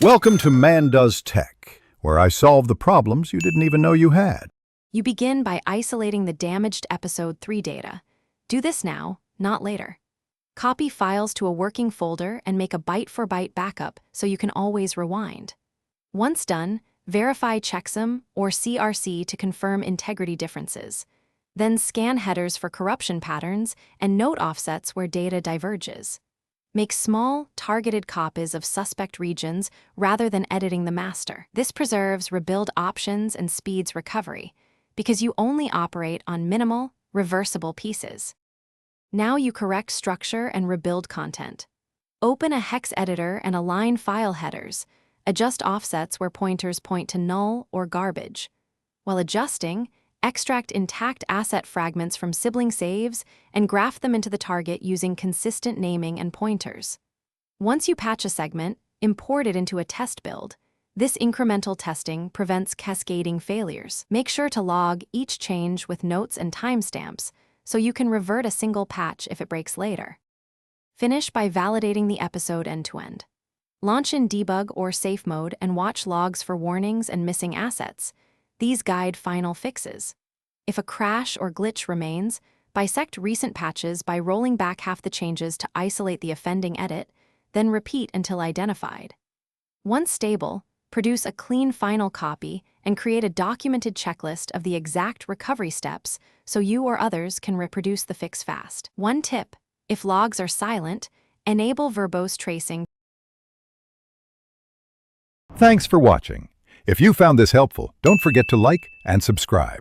Welcome to Man Does Tech, where I solve the problems you didn't even know you had. You begin by isolating the damaged episode 3 data. Do this now, not later. Copy files to a working folder and make a byte-for-byte backup so you can always rewind. Once done, verify checksum or CRC to confirm integrity differences. Then scan headers for corruption patterns and note offsets where data diverges. Make small, targeted copies of suspect regions rather than editing the master. This preserves rebuild options and speeds recovery, because you only operate on minimal, reversible pieces. Now you correct structure and rebuild content. Open a hex editor and align file headers. Adjust offsets where pointers point to null or garbage. While adjusting, extract intact asset fragments from sibling saves and graft them into the target using consistent naming and pointers. Once you patch a segment, import it into a test build. This incremental testing prevents cascading failures. Make sure to log each change with notes and timestamps so you can revert a single patch if it breaks later. Finish by validating the episode end-to-end. Launch in debug or safe mode and watch logs for warnings and missing assets. These guide final fixes. If a crash or glitch remains, bisect recent patches by rolling back half the changes to isolate the offending edit, then repeat until identified. Once stable, produce a clean final copy and create a documented checklist of the exact recovery steps so you or others can reproduce the fix fast. One tip: if logs are silent, enable verbose tracing. Thanks for watching. If you found this helpful, don't forget to like and subscribe.